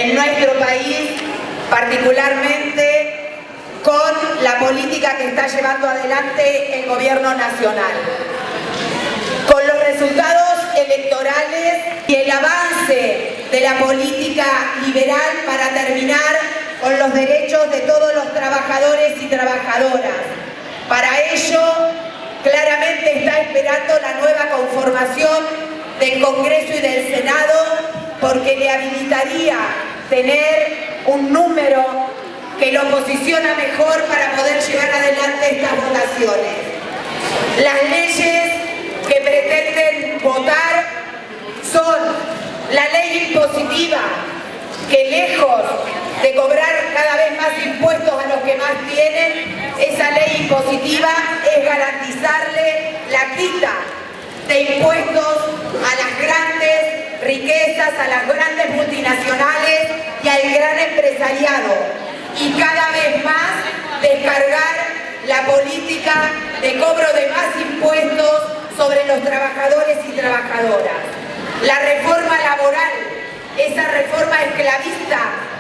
en nuestro país, particularmente con la política que está llevando adelante el gobierno nacional. Con los resultados electorales y el avance de la política liberal para terminar con los derechos de todos los trabajadores y trabajadoras. Para ello, claramente está esperando la nueva conformación del Congreso y del Senado, porque le habilitaría tener un número que lo posiciona mejor para poder llevar adelante estas votaciones. Las leyes que pretenden votar son la ley impositiva, que lejos de cobrar cada vez más impuestos a los que más tienen, esa ley impositiva es garantizarle la quita de impuestos a las grandes riquezas, a las grandes multinacionales y al gran empresariado, y cada vez más descargar la política de cobro de más impuestos sobre los trabajadores y trabajadoras. La reforma laboral, esa reforma esclavista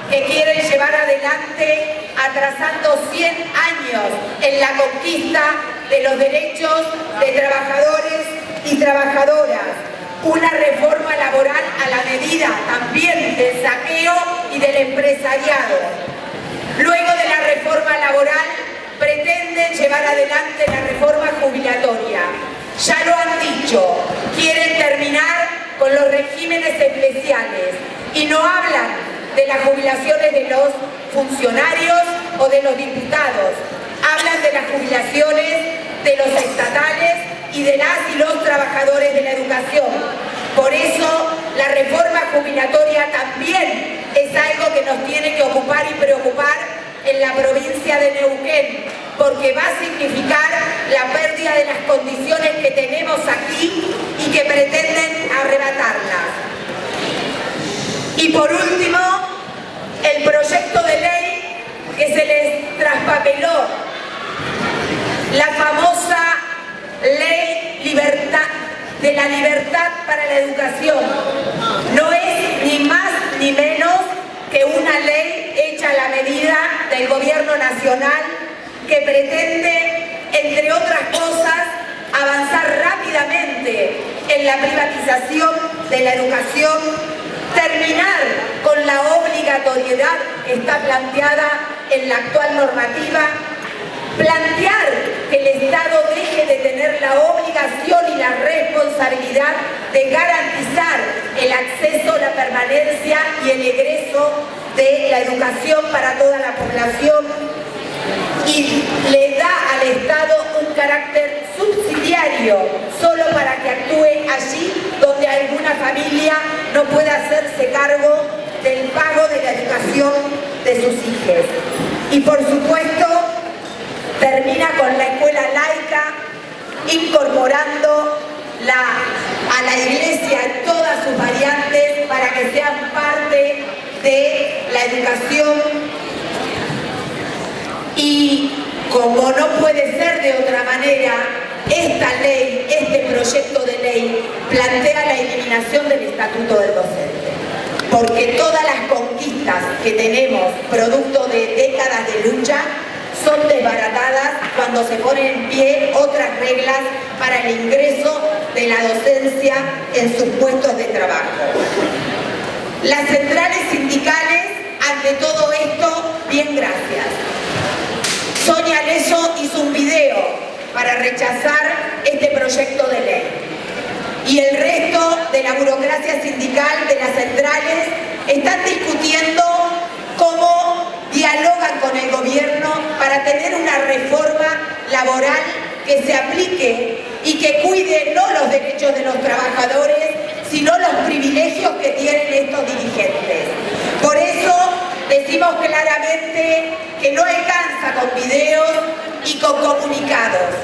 que quieren llevar adelante atrasando 100 años en la conquista de los derechos de trabajadores y trabajadoras. Una reforma laboral a la medida también del saqueo y del empresariado. Luego de la reforma laboral pretenden llevar adelante la reforma jubilatoria. Ya lo han dicho, quieren terminar con los regímenes especiales y no hablan de las jubilaciones de los funcionarios o de los diputados, hablan de las jubilaciones de los estatales y de las y los trabajadores de la educación. Por eso la reforma jubilatoria también es algo que nos tiene que ocupar y preocupar en la provincia de Neuquén, porque va a significar la pérdida de las condiciones que tenemos aquí y que pretenden arrebatarlas. Y por último, el proyecto de ley que se les traspapeló, la famosa ley de la libertad para la educación, no es ni más ni menos que una ley hecha a la medida del gobierno nacional que pretende, entre otras cosas, avanzar rápidamente en la privatización de la educación, terminar con la obligatoriedad que está planteada en la actual normativa, plantear que el Estado deje de tener la obligación y la responsabilidad de garantizar el acceso, la permanencia y el egreso de la educación para toda la población, y le da al Estado un carácter subsidiario solo para que actúe allí donde alguna familia no pueda hacerse cargo del pago de la educación de sus hijos. Y por supuesto termina con la escuela laica, incorporando a la Iglesia en todas sus variantes para que sean parte de la educación. Y como no puede ser de otra manera, esta ley, este proyecto de ley, plantea la eliminación del estatuto del docente. Porque todas las conquistas que tenemos, producto de décadas de lucha, son desbaratadas cuando se ponen en pie otras reglas para el ingreso de la docencia en sus puestos de trabajo. Las centrales sindicales, ante todo esto, bien, gracias. Sonia Leso hizo un video para rechazar este proyecto de ley. Y el resto de la burocracia sindical de las centrales están discutiendo cómo dialogan con el gobierno para tener una reforma laboral que se aplique y que cuide no los derechos de los trabajadores, sino los privilegios que tienen estos dirigentes. Por eso decimos claramente que no alcanza con videos y con comunicados,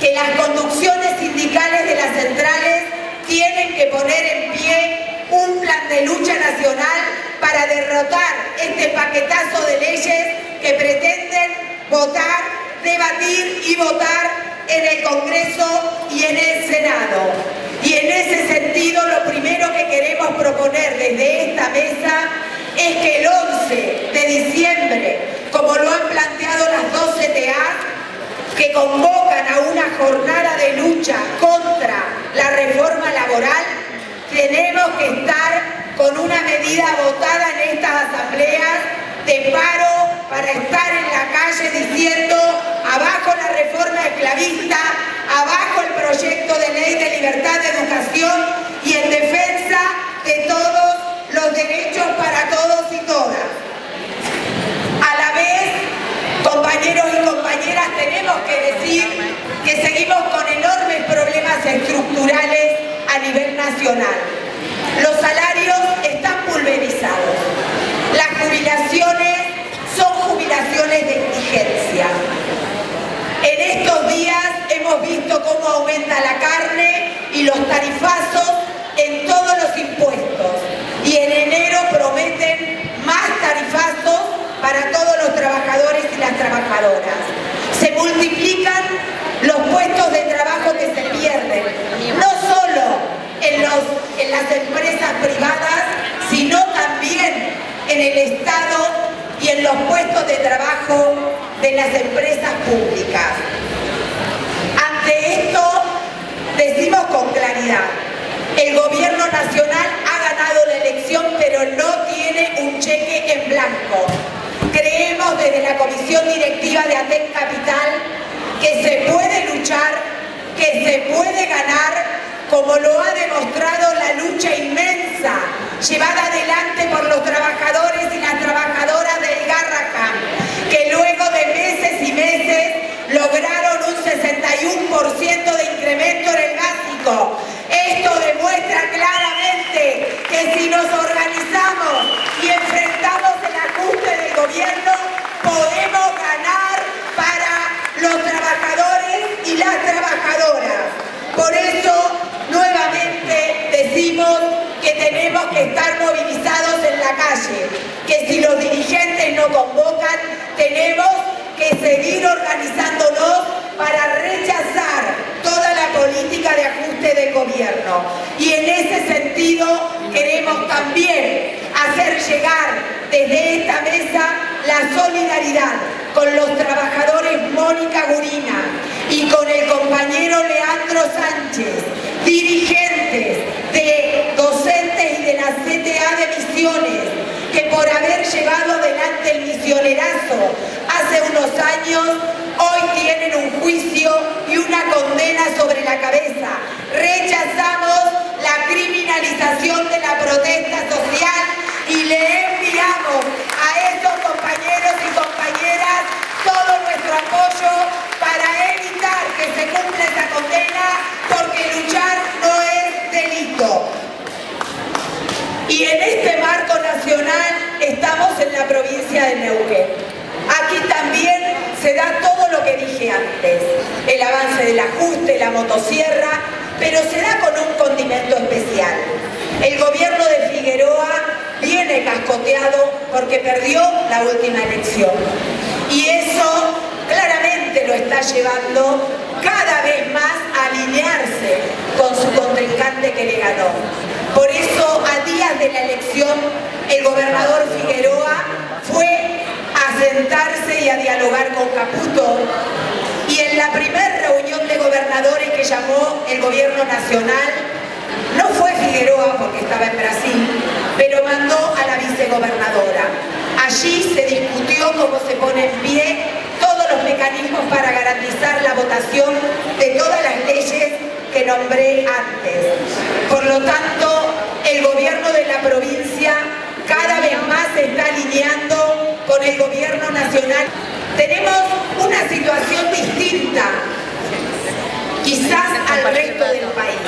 que las conducciones sindicales de las centrales tienen que poner en pie un plan de lucha nacional para derrotar este paquetazo de leyes que pretenden votar, debatir y votar en el Congreso y en el Senado. Y en ese sentido, lo primero que queremos proponer desde esta mesa es que el que convocan a una jornada de lucha contra la reforma laboral, tenemos que estar con una medida votada en estas asambleas de paro para estar en la calle diciendo abajo la reforma esclavista, abajo el proyecto de ley de libertad de educación y en defensa de todos los derechos para todos y todas. A la vez, compañeros y compañeras, tenemos que decir que seguimos con enormes problemas estructurales a nivel nacional. Los salarios están pulverizados. Las jubilaciones son jubilaciones de exigencia. En estos días hemos visto cómo aumenta la carne y los tarifazos en todos los impuestos. Y en enero prometen más tarifazos para todos los trabajadores y las trabajadoras. Se multiplican los puestos de trabajo que se pierden, no solo en las empresas privadas, sino también en el Estado y en los puestos de trabajo de las empresas públicas. Ante esto, decimos con claridad, el gobierno nacional ha ganado la elección, pero no tiene un cheque en blanco. Creemos desde la Comisión Directiva de ATEC Capital que se puede luchar, que se puede ganar, como lo ha demostrado la lucha inmensa llevada adelante por los trabajadores y las trabajadoras del Garrahan, que luego de meses y meses lograron un 61% de incremento en el básico. Esto demuestra claramente que si nos organizamos y enfrentamos el ajuste del gobierno, podemos ganar para los trabajadores y las trabajadoras. Por eso, nuevamente decimos que tenemos que estar movilizados en la calle, que si los dirigentes no convocan, tenemos que seguir organizándonos para rechazar toda la política de ajuste del gobierno. Y en ese sentido queremos también hacer llegar desde esta mesa la solidaridad con los trabajadores Mónica Gurina y con el compañero Leandro Sánchez, dirigentes de docentes y de la CTA de Misiones, que por haber llevado adelante el misionerazo hace unos años, hoy tienen un juicio y una condena sobre la cabeza. Rechazamos la criminalización de la protesta social y le enviamos a estos compañeros y compañeras todo nuestro apoyo para evitar que se cumpla esa condena, porque luchar no es delito. Y en este marco nacional estamos en la provincia de Neuquén. Aquí también se da todo lo que dije antes, el avance del ajuste, la motosierra, pero se da con un condimento especial. El gobierno de Figueroa viene cascoteado porque perdió la última elección. Y eso claramente lo está llevando cada vez más a alinearse con su contrincante que le ganó. Por eso, a días de la elección, el gobernador Figueroa fue a sentarse y a dialogar con Caputo. Y en la primera reunión de gobernadores que llamó el gobierno nacional, no fue Figueroa porque estaba en Brasil, pero mandó a la vicegobernadora. Allí se discutió cómo se pone en pie todos los mecanismos para garantizar la votación de todas las leyes que nombré antes. Por lo tanto, el gobierno de la provincia cada vez más se está alineando con el gobierno nacional. Tenemos una situación distinta, quizás al resto del país.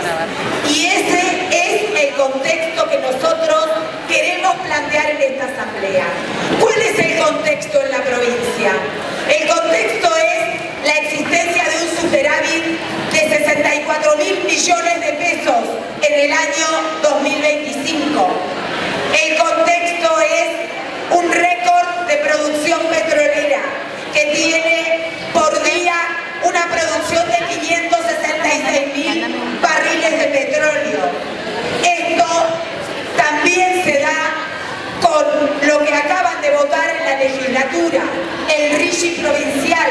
Y ese es el contexto que nosotros queremos plantear en esta asamblea. ¿Cuál es el contexto en la provincia? El contexto es la existencia de un superávit de 64.000 millones de pesos en el año 2025. El contexto es un récord de producción petrolera que tiene por día una producción de 566.000 barriles de petróleo. Esto también se da con lo que acaban de votar en la legislatura, el RIGI provincial,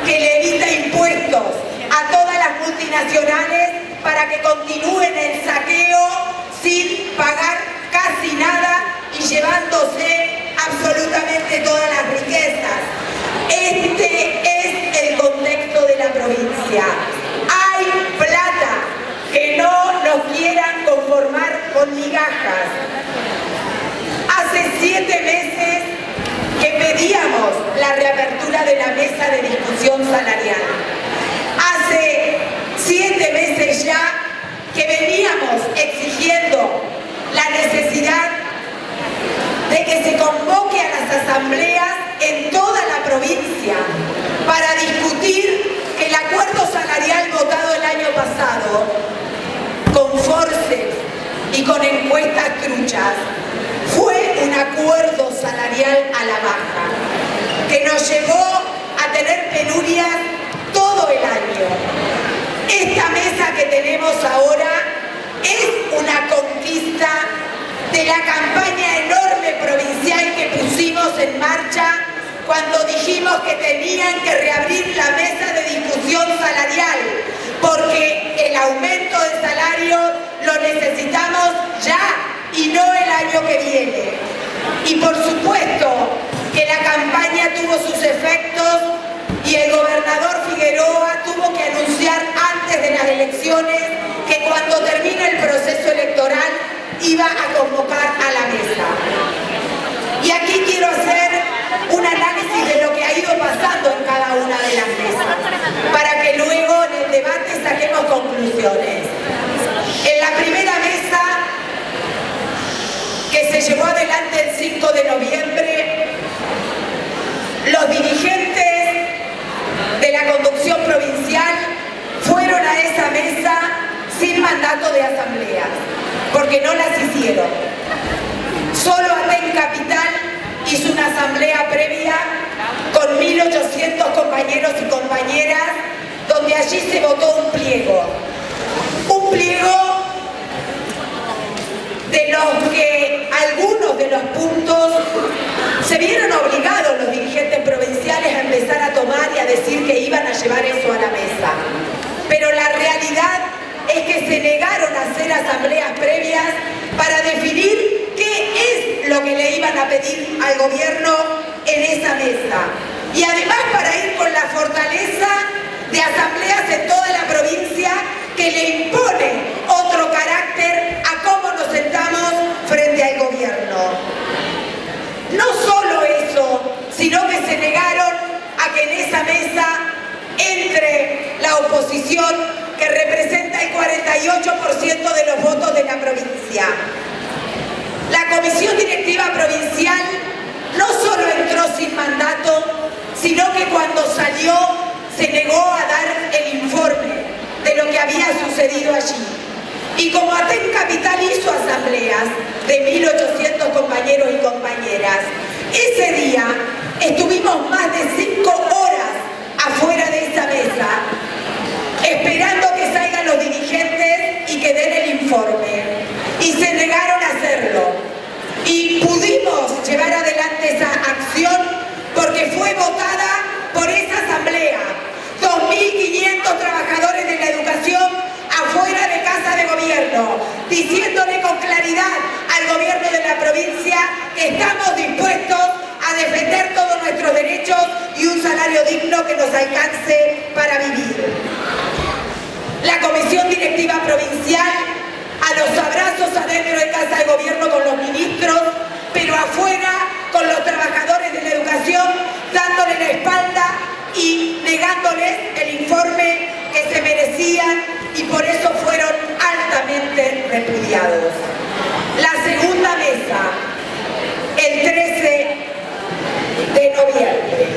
que le evita impuestos a todas las multinacionales para que continúen el saqueo sin pagar casi nada y llevándose absolutamente todas las riquezas. Este es el contexto de la provincia. Hay plata, que no nos quieran conformar con migajas. Hace 7 meses que pedíamos la reapertura de la mesa de discusión salarial. Hace 7 meses ya que veníamos exigiendo la necesidad de que se convoque a las asambleas en toda la provincia para discutir que el acuerdo salarial votado el año pasado, con forceps y con encuestas truchas, fue un acuerdo salarial a la baja, que nos llevó a tener penurias todo el año. Esta mesa que tenemos ahora es una conquista de la campaña enorme provincial que pusimos en marcha cuando dijimos que tenían que reabrir la mesa de discusión salarial, porque el aumento de salario lo necesitamos ya y no el año que viene. Y por supuesto que la campaña tuvo sus efectos y el gobernador Figueroa tuvo que anunciar antes de las elecciones que cuando termine el proceso electoral iba a convocar a la mesa. Y aquí quiero hacer un análisis de lo que ha ido pasando en cada una de las mesas, para que luego en el debate saquemos conclusiones. En la primera mesa, que se llevó adelante el 5 de noviembre, los dirigentes de la conducción provincial fueron a esa mesa sin mandato de asambleas, porque no las hicieron. Solo Aten Capital hizo una asamblea previa con 1.800 compañeros y compañeras, donde allí se votó un pliego. Un pliego de los que algunos de los puntos se vieron obligados los dirigentes provinciales a empezar a tomar y a decir que iban a llevar eso a la mesa. Pero la realidad es que se negaron a hacer asambleas previas para definir qué es lo que le iban a pedir al gobierno en esa mesa. Y además para ir con la fortaleza de asambleas en toda la provincia que le impone otro carácter a cómo nos sentamos frente al gobierno. No solo eso, sino que se negaron a que en esa mesa entre la oposición, que representa el 48% de los votos de la provincia. La Comisión Directiva Provincial no solo entró sin mandato, sino que cuando salió se negó a dar el informe de lo que había sucedido allí. Y como Aten Capital hizo asambleas de 1.800 compañeros y compañeras, ese día estuvimos más de 5 horas afuera de esa mesa, esperando que salgan los dirigentes y que den el informe. Y se negaron a hacerlo. Y pudimos llevar adelante esa acción porque fue votada por esa asamblea. 2.500 trabajadores de la educación afuera de Casa de Gobierno, diciéndole con claridad al gobierno de la provincia que estamos dispuestos a defender todos nuestros derechos y un salario digno que nos alcance para vivir. La Comisión Directiva Provincial, a los abrazos adentro de Casa de Gobierno con los ministros, pero afuera con los trabajadores de la educación, dándole la espalda y negándoles el informe que se merecían, y por eso fueron altamente repudiados. La segunda mesa, el 13 de noviembre.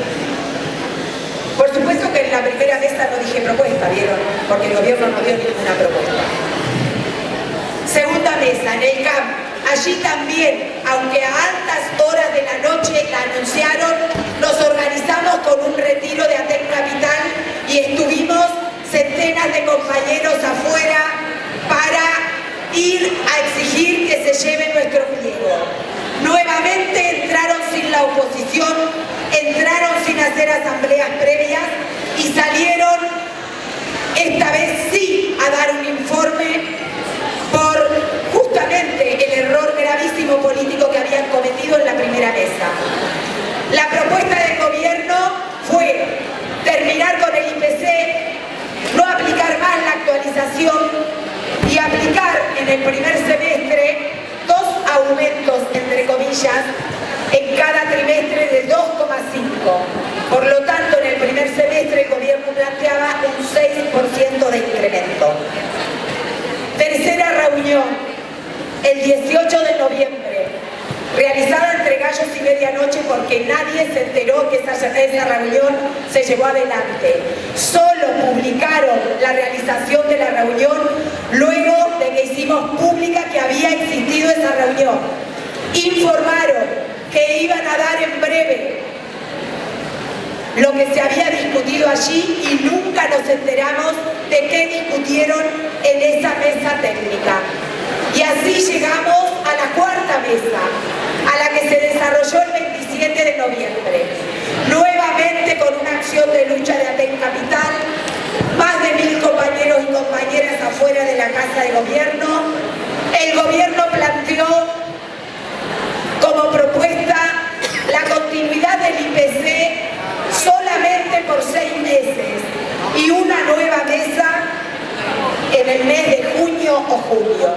Por supuesto que en la primera mesa no dije propuesta, ¿vieron? Porque el gobierno no dio ninguna propuesta. Segunda mesa, en el CAM. Allí también, aunque a altas horas de la noche la anunciaron, nos organizamos con un retiro de Aten Capital y estuvimos centenas de compañeros afuera para ir a exigir que se lleve nuestro pliego. Nuevamente entraron sin la oposición, entraron sin hacer asambleas previas el primer semestre 2 aumentos, entre comillas, en cada trimestre de 2,5. Por lo tanto, en el primer semestre el gobierno planteaba un 6% de incremento. Tercera reunión, el 18 de noviembre, realizada entre gallos y medianoche porque nadie se enteró que esa reunión se llevó adelante. Solo publicaron la realización de la reunión luego de que hicimos pública que había existido esa reunión. Informaron que iban a dar en breve lo que se había discutido allí y nunca nos enteramos de qué discutieron en esa mesa técnica. Y así llegamos a la cuarta mesa, a la que se desarrolló el 27 de noviembre. Nuevamente con una acción de lucha de Aten Capital, más de 1000 compañeros y compañeras afuera de la Casa de Gobierno. El gobierno planteó como propuesta la continuidad del IPC solamente por 6 meses y una nueva mesa en el mes de junio o julio.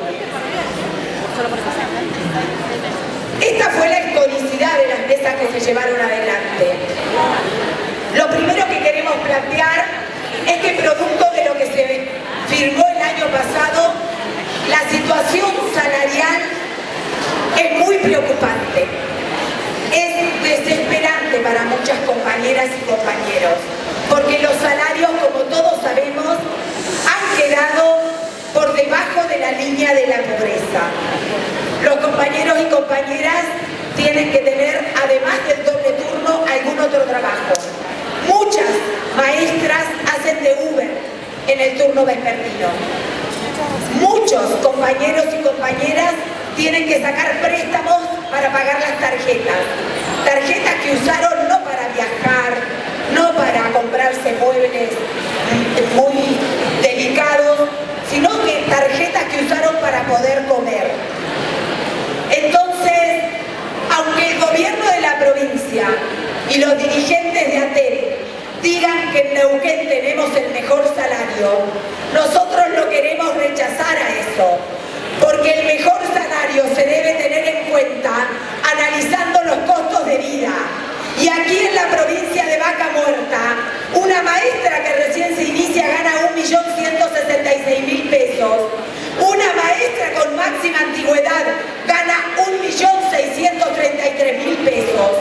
Esta fue la historicidad de las mesas que se llevaron adelante. Lo primero que queremos plantear es que producto de lo que se firmó el año pasado, la situación salarial es muy preocupante. Es desesperante para muchas compañeras y compañeros, porque los salarios, como todos sabemos, han quedado por debajo de la línea de la pobreza. Los compañeros y compañeras tienen que tener, además del doble turno, algún otro trabajo. Muchas maestras hacen de Uber en el turno vespertino. Muchos compañeros y compañeras tienen que sacar préstamos para pagar las tarjetas. Tarjetas que usaron no para viajar, no para comprarse muebles muy delicados, sino que tarjetas que usaron para poder comer. Entonces, aunque el gobierno de la provincia y los dirigentes de Aten digan que en Neuquén tenemos el mejor salario, nosotros lo queremos rechazar a eso, porque el mejor salario se debe tener en cuenta analizando los costos de vida. Y aquí en la provincia de Vaca Muerta, una maestra que recién se inicia gana 1.166.000 pesos. Una maestra con máxima antigüedad gana 1.633.000 pesos.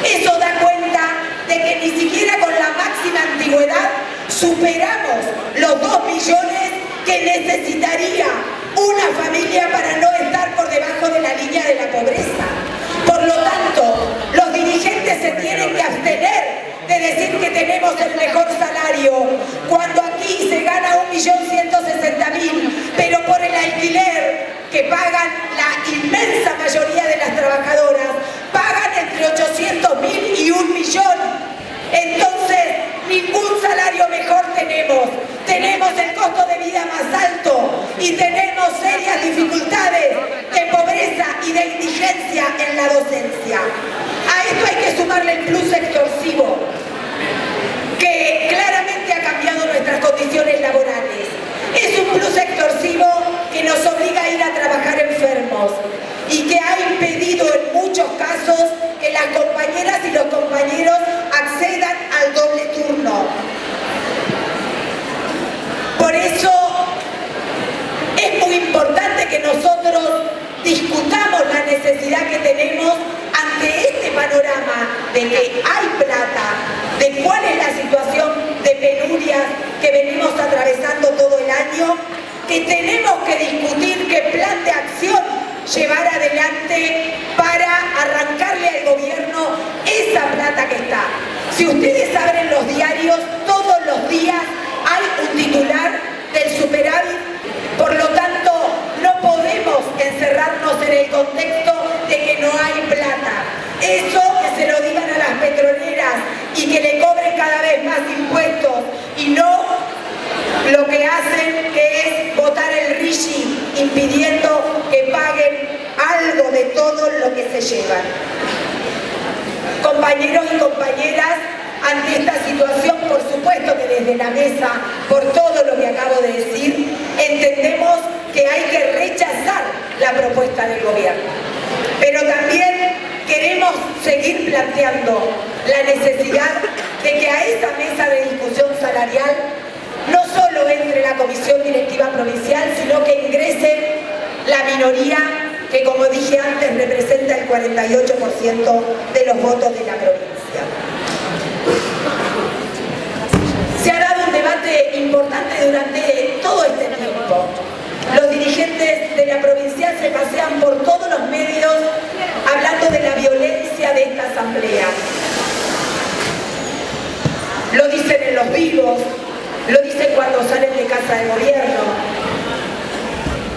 Eso da cuenta de que ni siquiera con la máxima antigüedad superamos los 2 millones que necesitaría una familia para no estar por debajo de la línea de la pobreza. Por lo tanto, los dirigentes se tienen que abstener de decir que tenemos el mejor salario, cuando aquí se gana 1.160.000, pero por el alquiler que pagan la inmensa mayoría de las trabajadoras, pagan entre 800.000 y 1 millón. Entonces, ningún salario mejor tenemos. Tenemos el costo de vida más alto y tenemos serias dificultades de pobreza y de indigencia en la docencia. A esto hay que sumarle el plus extorsivo, que claramente ha cambiado nuestras condiciones laborales. Es un plus extorsivo que nos obliga a ir a trabajar enfermos y que ha impedido en muchos casos que las compañeras y los compañeros accedan al doble turno. Por eso es muy importante que nosotros discutamos la necesidad que tenemos ante este panorama de que hay plata, de cuál es la situación de penurias que venimos atravesando todo el año, que tenemos que discutir qué plan de acción llevar adelante para arrancarle al gobierno esa plata que está. Si ustedes abren los diarios, todos los días hay un titular del superávit, por lo tanto no podemos encerrarnos en el contexto de que no hay plata. Eso que se lo digan a las petroleras y que le cobren cada vez más impuestos y no lo que hacen, que es votar el RIGI impidiendo que paguen algo de todo lo que se llevan. Compañeros y compañeras, ante esta situación, por supuesto que desde la mesa, por todo lo que acabo de decir, entendemos que hay que rechazar la propuesta del gobierno. Pero también queremos seguir planteando la necesidad de que a esa mesa de discusión salarial no solo entre la comisión directiva provincial, sino que ingrese la minoría que, como dije antes, representa el 48% de los votos de la provincia. Se ha dado un debate importante durante todo este tiempo. Los dirigentes de la provincia se pasean por todos los medios hablando de la violencia de esta asamblea. Lo dicen en los vivos, lo dicen cuando salen de casa del gobierno.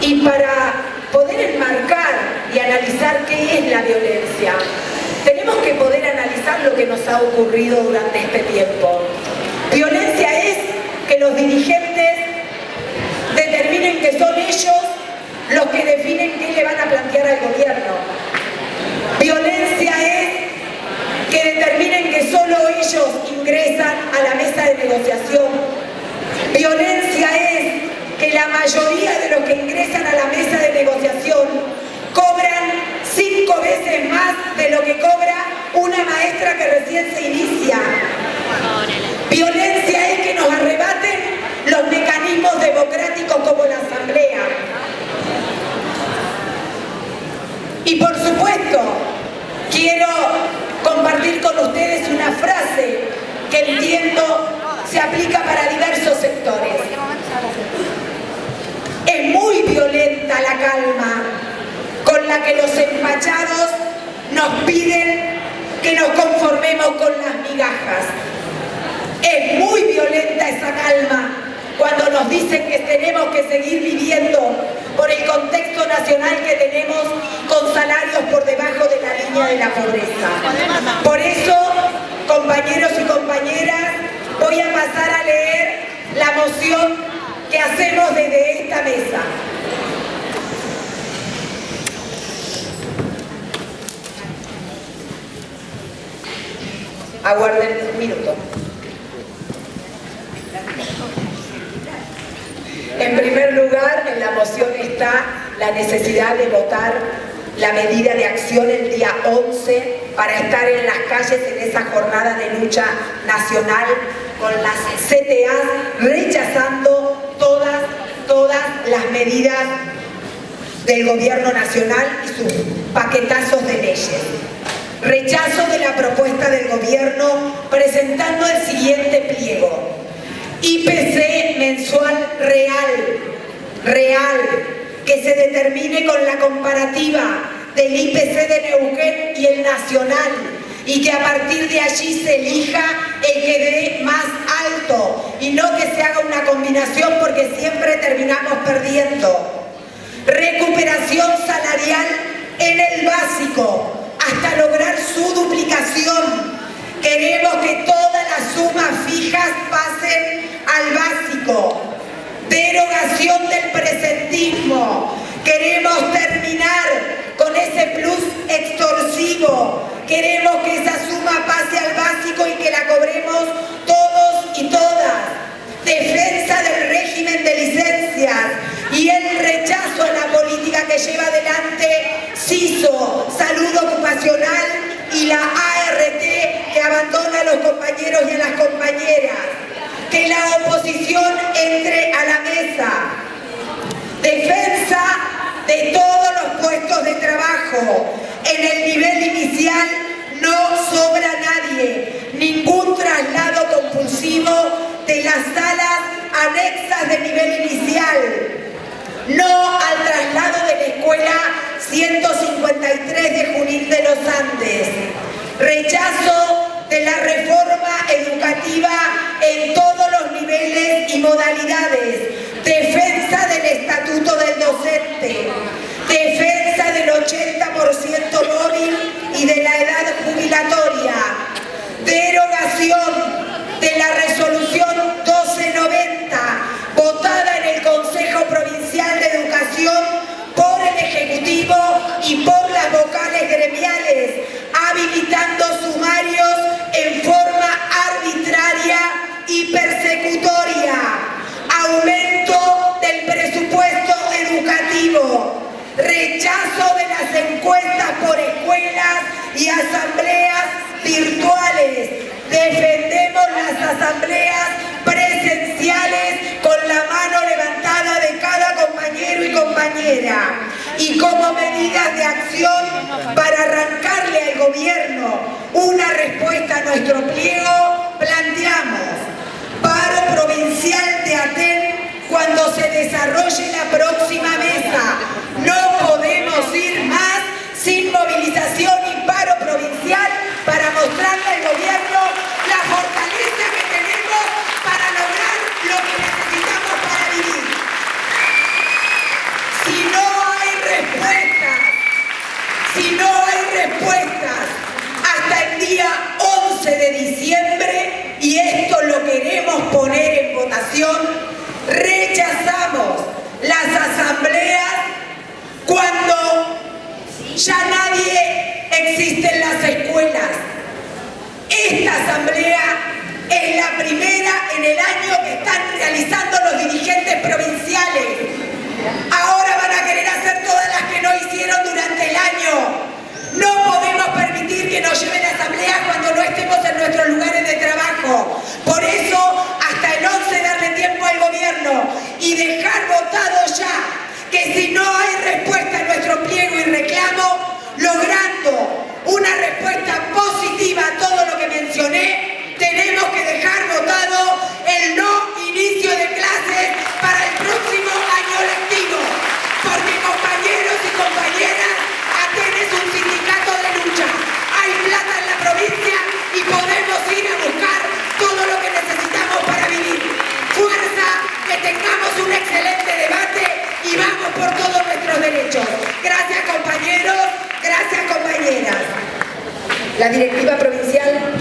Y para poder enmarcar y analizar qué es la violencia, tenemos que poder analizar lo que nos ha ocurrido durante este tiempo. Violencia es que los dirigentes determinen que son ellos los que definen qué le van a plantear al gobierno. Violencia es que determinen que solo ellos ingresan a la mesa de negociación. Violencia es que la mayoría de los que ingresan a la mesa de negociación cobran 5 veces más de lo que cobra una maestra que recién se inicia. Violencia es que nos arrebaten los mecanismos democráticos como la asamblea. Y por supuesto, quiero compartir con ustedes una frase que entiendo se aplica para diversos sectores. Es muy violenta la calma con la que los empachados nos piden que nos conformemos con las migajas. Es muy violenta esa calma cuando nos dicen que tenemos que seguir viviendo por el contexto nacional que tenemos con salarios por debajo de la línea de la pobreza. Por eso, compañeros y compañeras, voy a pasar a leer la moción que hacemos desde esta mesa. Aguarden un minuto. En primer lugar, en la moción está la necesidad de votar la medida de acción el día 11 para estar en las calles en esa jornada de lucha nacional con las CTAs rechazando todas las medidas del gobierno nacional y sus paquetazos de leyes. Rechazo de la propuesta del gobierno presentando el siguiente pliego. IPC mensual real, que se determine con la comparativa del IPC de Neuquén y el nacional, y que a partir de allí se elija el que dé más alto, y no que se haga una combinación porque siempre terminamos perdiendo. Recuperación salarial en el básico, hasta lograr su duplicación. Queremos que todas las sumas fijas pasen al básico. Derogación del presentismo. Queremos terminar con ese plus extorsivo. Queremos que esa suma pase al básico y que la cobremos todos y todas. Defensa del régimen de licencias y el rechazo a la política que lleva adelante CISO, Salud Ocupacional, y la ART, que abandona a los compañeros y a las compañeras. Que la oposición entre a la mesa. Defensa de todos los puestos de trabajo. En el nivel inicial no sobra nadie. Ningún traslado compulsivo de las salas anexas de nivel inicial. No al traslado de la escuela 153 de Junín de los Andes. Rechazo de la reforma educativa en todos los niveles y modalidades. Defensa del estatuto del docente. Defensa del 80% móvil y de la edad jubilatoria. Derogación de la resolución 1290, votada en el Consejo Provincial de Educación por el Ejecutivo y por las vocales gremiales, habilitando sumarios en forma arbitraria y persecutoria. Aumento del presupuesto educativo las encuestas por escuelas y asambleas virtuales. Defendemos las asambleas presenciales con la mano levantada de cada compañero y compañera. Y como medidas de acción para arrancarle al gobierno una respuesta a nuestro pliego, planteamos paro provincial de Aten cuando se desarrolle la próxima mesa. No podemos ir más sin movilización y paro provincial para mostrarle al gobierno la fortaleza que tenemos para lograr lo que necesitamos para vivir. Si no hay respuestas hasta el día 11 de diciembre, y esto lo queremos poner en votación, rechazamos las asambleas cuando ya nadie existe en las escuelas. Esta asamblea es la primera en el año que están realizando los dirigentes provinciales. Ahora van a querer hacer todas las que no hicieron durante el año. No podemos permitir que nos lleven a asambleas cuando no estemos en nuestros lugares de trabajo. Por eso, hasta el 11 darle tiempo al gobierno y dejar votado ya que si no hay respuesta a nuestro pliego y reclamo, logrando una respuesta positiva a todo lo que mencioné, tenemos que dejar votado el no inicio de clases para el próximo año lectivo. Porque compañeros y compañeras, Aten es un sindicato de lucha. Hay plata en la provincia y podemos ir a buscar todo lo que necesitamos para vivir. Fuerza, que tengamos un excelente debate y vamos por todos nuestros derechos. Gracias compañeros, gracias compañeras. La directiva provincial